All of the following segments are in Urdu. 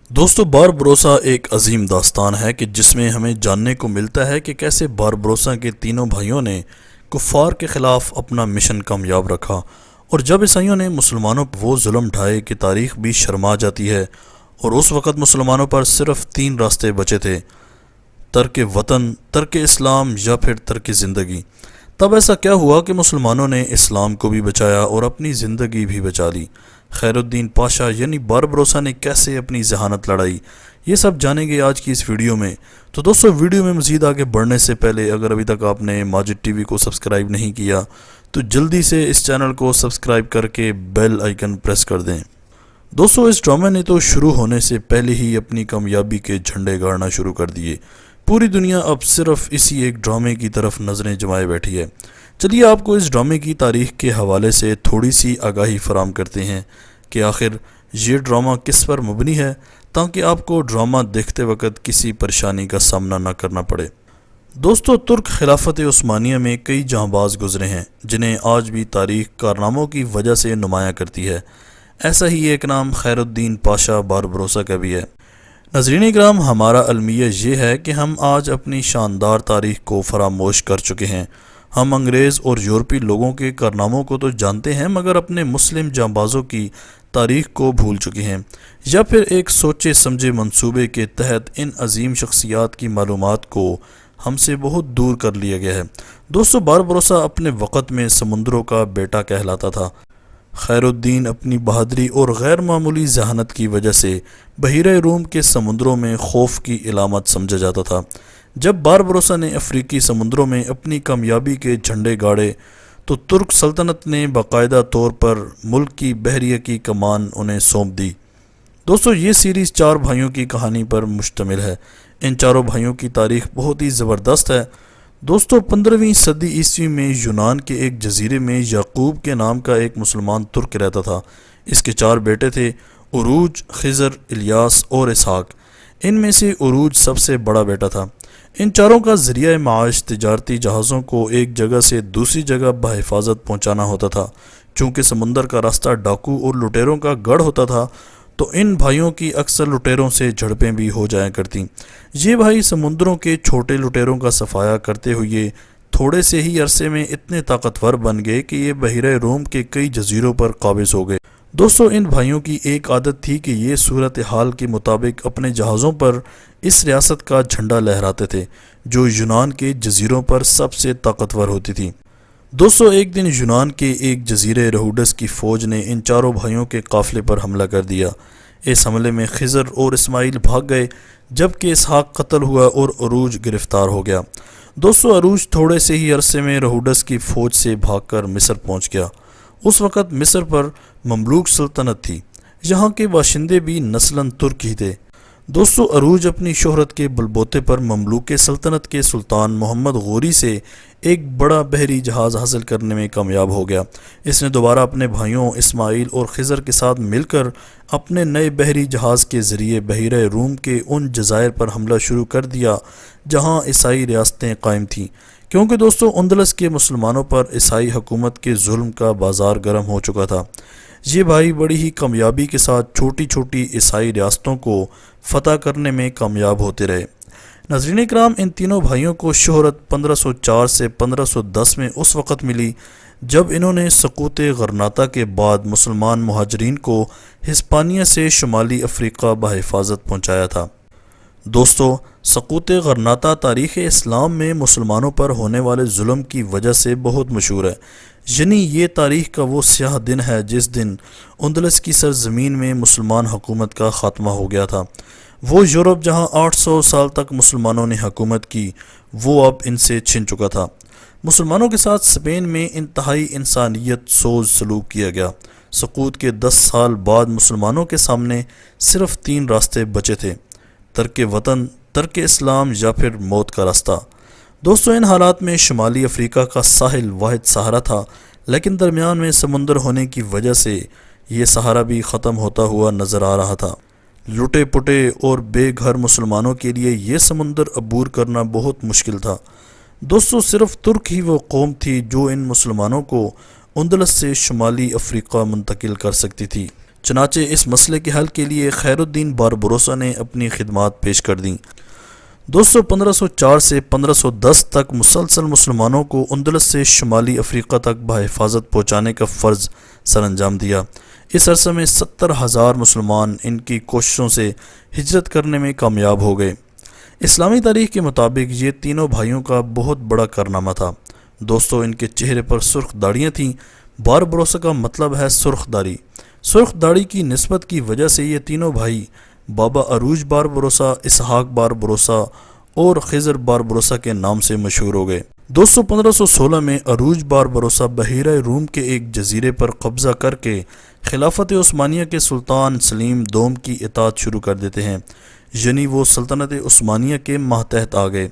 دوستو باربروسا ایک عظیم داستان ہے کہ جس میں ہمیں جاننے کو ملتا ہے کہ کیسے باربروسا کے تینوں بھائیوں نے کفار کے خلاف اپنا مشن کامیاب رکھا، اور جب عیسائیوں نے مسلمانوں پر وہ ظلم ڈھائے کہ تاریخ بھی شرما جاتی ہے، اور اس وقت مسلمانوں پر صرف 3 راستے بچے تھے: ترک وطن، ترک اسلام یا پھر ترک زندگی۔ تب ایسا کیا ہوا کہ مسلمانوں نے اسلام کو بھی بچایا اور اپنی زندگی بھی بچا لی؟ خیر الدین پاشا یعنی باربروسا نے کیسے اپنی ذہانت لڑائی، یہ سب جانیں گے آج کی اس ویڈیو میں۔ تو دوستو ویڈیو میں مزید آگے بڑھنے سے پہلے اگر ابھی تک آپ نے ماجد ٹی وی کو سبسکرائب نہیں کیا تو جلدی سے اس چینل کو سبسکرائب کر کے بیل آئیکن پریس کر دیں۔ دوستو اس ڈرامے نے تو شروع ہونے سے پہلے ہی اپنی کامیابی کے جھنڈے گاڑنا شروع کر دیے۔ پوری دنیا اب صرف اسی ایک ڈرامے کی طرف نظریں جمائے بیٹھی ہے۔ چلیے آپ کو اس ڈرامے کی تاریخ کے حوالے سے تھوڑی سی آگاہی فراہم کرتے ہیں کہ آخر یہ ڈرامہ کس پر مبنی ہے، تاکہ آپ کو ڈرامہ دیکھتے وقت کسی پریشانی کا سامنا نہ کرنا پڑے۔ دوستو ترک خلافت عثمانیہ میں کئی جاں باز گزرے ہیں جنہیں آج بھی تاریخ کارناموں کی وجہ سے نمایاں کرتی ہے۔ ایسا ہی ایک نام خیر الدین پاشا باربروسا کا بھی ہے۔ ناظرین اکرام، ہمارا المیہ یہ ہے کہ ہم آج اپنی شاندار تاریخ کو فراموش کر چکے ہیں۔ ہم انگریز اور یورپی لوگوں کے کارناموں کو تو جانتے ہیں مگر اپنے مسلم جانبازوں کی تاریخ کو بھول چکے ہیں، یا پھر ایک سوچے سمجھے منصوبے کے تحت ان عظیم شخصیات کی معلومات کو ہم سے بہت دور کر لیا گیا ہے۔ دوستو باربروسا اپنے وقت میں سمندروں کا بیٹا کہلاتا تھا۔ خیر الدین اپنی بہادری اور غیر معمولی ذہانت کی وجہ سے بحیرہ روم کے سمندروں میں خوف کی علامت سمجھا جاتا تھا۔ جب باربروسا نے افریقی سمندروں میں اپنی کامیابی کے جھنڈے گاڑے تو ترک سلطنت نے باقاعدہ طور پر ملک کی بحریہ کی کمان انہیں سونپ دی۔ دوستو یہ سیریز 4 بھائیوں کی کہانی پر مشتمل ہے۔ ان چاروں بھائیوں کی تاریخ بہت ہی زبردست ہے۔ دوستو 15ویں صدی عیسوی میں یونان کے ایک جزیرے میں یعقوب کے نام کا ایک مسلمان ترک رہتا تھا۔ اس کے 4 بیٹے تھے: عروج، خضر، الیاس اور اسحاق۔ ان میں سے عروج سب سے بڑا بیٹا تھا۔ ان چاروں کا ذریعہ معاش تجارتی جہازوں کو ایک جگہ سے دوسری جگہ بحفاظت پہنچانا ہوتا تھا۔ چونکہ سمندر کا راستہ ڈاکو اور لٹیروں کا گڑھ ہوتا تھا تو ان بھائیوں کی اکثر لٹیروں سے جھڑپیں بھی ہو جایا کرتیں۔ یہ بھائی سمندروں کے چھوٹے لٹیروں کا صفایا کرتے ہوئے تھوڑے سے ہی عرصے میں اتنے طاقتور بن گئے کہ یہ بحیرہ روم کے کئی جزیروں پر قابض ہو گئے۔ دوستو ان بھائیوں کی ایک عادت تھی کہ یہ صورتحال کے مطابق اپنے جہازوں پر اس ریاست کا جھنڈا لہراتے تھے جو یونان کے جزیروں پر سب سے طاقتور ہوتی تھی۔ دوستو ایک دن یونان کے ایک جزیرے رہوڈس کی فوج نے ان چاروں بھائیوں کے قافلے پر حملہ کر دیا۔ اس حملے میں خضر اور اسماعیل بھاگ گئے جبکہ اسحاق قتل ہوا اور عروج گرفتار ہو گیا۔ دوستو عروج تھوڑے سے ہی عرصے میں رہوڈس کی فوج سے بھاگ کر مصر پہنچ گیا۔ اس وقت مصر پر مملوک سلطنت تھی، یہاں کے باشندے بھی نسلاً ترک ہی تھے۔ دوستو عروج اپنی شہرت کے بلبوتے پر مملوک سلطنت کے سلطان محمد غوری سے ایک بڑا بحری جہاز حاصل کرنے میں کامیاب ہو گیا۔ اس نے دوبارہ اپنے بھائیوں اسماعیل اور خضر کے ساتھ مل کر اپنے نئے بحری جہاز کے ذریعے بحیرہ روم کے ان جزائر پر حملہ شروع کر دیا جہاں عیسائی ریاستیں قائم تھیں، کیونکہ دوستو اندلس کے مسلمانوں پر عیسائی حکومت کے ظلم کا بازار گرم ہو چکا تھا۔ یہ بھائی بڑی ہی کامیابی کے ساتھ چھوٹی چھوٹی عیسائی ریاستوں کو فتح کرنے میں کامیاب ہوتے رہے۔ ناظرین اکرام، ان تینوں بھائیوں کو شہرت 1504 سے 1510 میں اس وقت ملی جب انہوں نے سقوط غرناطہ کے بعد مسلمان مہاجرین کو ہسپانیہ سے شمالی افریقہ بحفاظت پہنچایا تھا۔ دوستو سقوط غرناطہ تاریخ اسلام میں مسلمانوں پر ہونے والے ظلم کی وجہ سے بہت مشہور ہے، یعنی یہ تاریخ کا وہ سیاہ دن ہے جس دن اندلس کی سرزمین میں مسلمان حکومت کا خاتمہ ہو گیا تھا۔ وہ یورپ جہاں 800 سال تک مسلمانوں نے حکومت کی وہ اب ان سے چھن چکا تھا۔ مسلمانوں کے ساتھ اسپین میں انتہائی انسانیت سوز سلوک کیا گیا۔ سقوط کے 10 سال بعد مسلمانوں کے سامنے صرف 3 راستے بچے تھے: ترک وطن، ترک اسلام یا پھر موت کا راستہ۔ دوستو ان حالات میں شمالی افریقہ کا ساحل واحد سہارا تھا، لیکن درمیان میں سمندر ہونے کی وجہ سے یہ سہارا بھی ختم ہوتا ہوا نظر آ رہا تھا۔ لٹے پٹے اور بے گھر مسلمانوں کے لیے یہ سمندر عبور کرنا بہت مشکل تھا۔ دوستو صرف ترک ہی وہ قوم تھی جو ان مسلمانوں کو اندلس سے شمالی افریقہ منتقل کر سکتی تھی۔ چنانچہ اس مسئلے کے حل کے لیے خیر الدین باربروسا نے اپنی خدمات پیش کر دیں۔ دوستو 1504 سے 1510 تک مسلسل مسلمانوں کو اندلس سے شمالی افریقہ تک بحفاظت پہنچانے کا فرض سر انجام دیا۔ اس عرصے میں 70,000 مسلمان ان کی کوششوں سے ہجرت کرنے میں کامیاب ہو گئے۔ اسلامی تاریخ کے مطابق یہ تینوں بھائیوں کا بہت بڑا کارنامہ تھا۔ دوستو ان کے چہرے پر سرخ داڑیاں تھیں۔ باربروسا کا مطلب ہے سرخ داڑھی۔ سرخ داڑھی کی نسبت کی وجہ سے یہ تینوں بھائی بابا عروج باربروسا، اسحاق باربروسا اور خضر باربروسا کے نام سے مشہور ہو گئے۔ دوستو 1516 میں عروج باربروسا بحیرہ روم کے ایک جزیرے پر قبضہ کر کے خلافت عثمانیہ کے سلطان سلیم دوم کی اطاعت شروع کر دیتے ہیں، یعنی وہ سلطنت عثمانیہ کے ماتحت آ گئے۔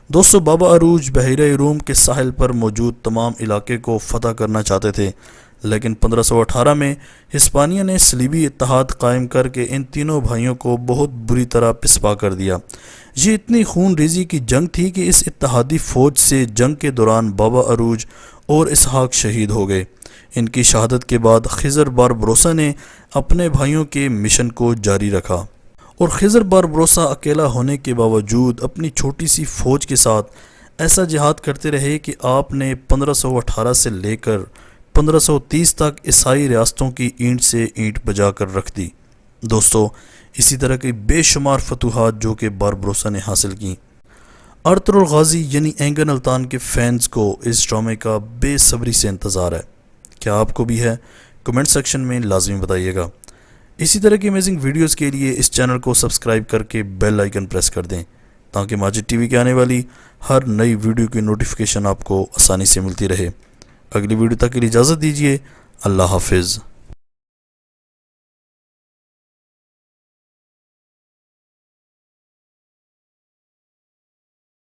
دوستو بابا عروج بحیرہ روم کے ساحل پر موجود تمام علاقے کو فتح کرنا چاہتے تھے، لیکن 1518 میں ہسپانیہ نے صلیبی اتحاد قائم کر کے ان تینوں بھائیوں کو بہت بری طرح پسپا کر دیا۔ یہ اتنی خون ریزی کی جنگ تھی کہ اس اتحادی فوج سے جنگ کے دوران بابا عروج اور اسحاق شہید ہو گئے۔ ان کی شہادت کے بعد خضر باربروسا نے اپنے بھائیوں کے مشن کو جاری رکھا، اور خضر باربروسا اکیلا ہونے کے باوجود اپنی چھوٹی سی فوج کے ساتھ ایسا جہاد کرتے رہے کہ آپ نے 1518 سے لے کر 1530 تک عیسائی ریاستوں کی اینٹ سے اینٹ بجا کر رکھ دی۔ دوستو اسی طرح کی بے شمار فتوحات جو کہ باربروسا نے حاصل کی۔ ارطغرل الغازی یعنی اینگن التان کے فینز کو اس ڈرامے کا بے صبری سے انتظار ہے۔ کیا آپ کو بھی ہے؟ کمنٹ سیکشن میں لازمی بتائیے گا۔ اسی طرح کی امیزنگ ویڈیوز کے لیے اس چینل کو سبسکرائب کر کے بیل آئیکن پریس کر دیں تاکہ ماجد ٹی وی کے آنے والی ہر نئی ویڈیو کی نوٹیفیکیشن آپ کو آسانی سے ملتی رہے۔ اگلی ویڈیو تک کے لیے اجازت دیجیے۔ اللہ حافظ۔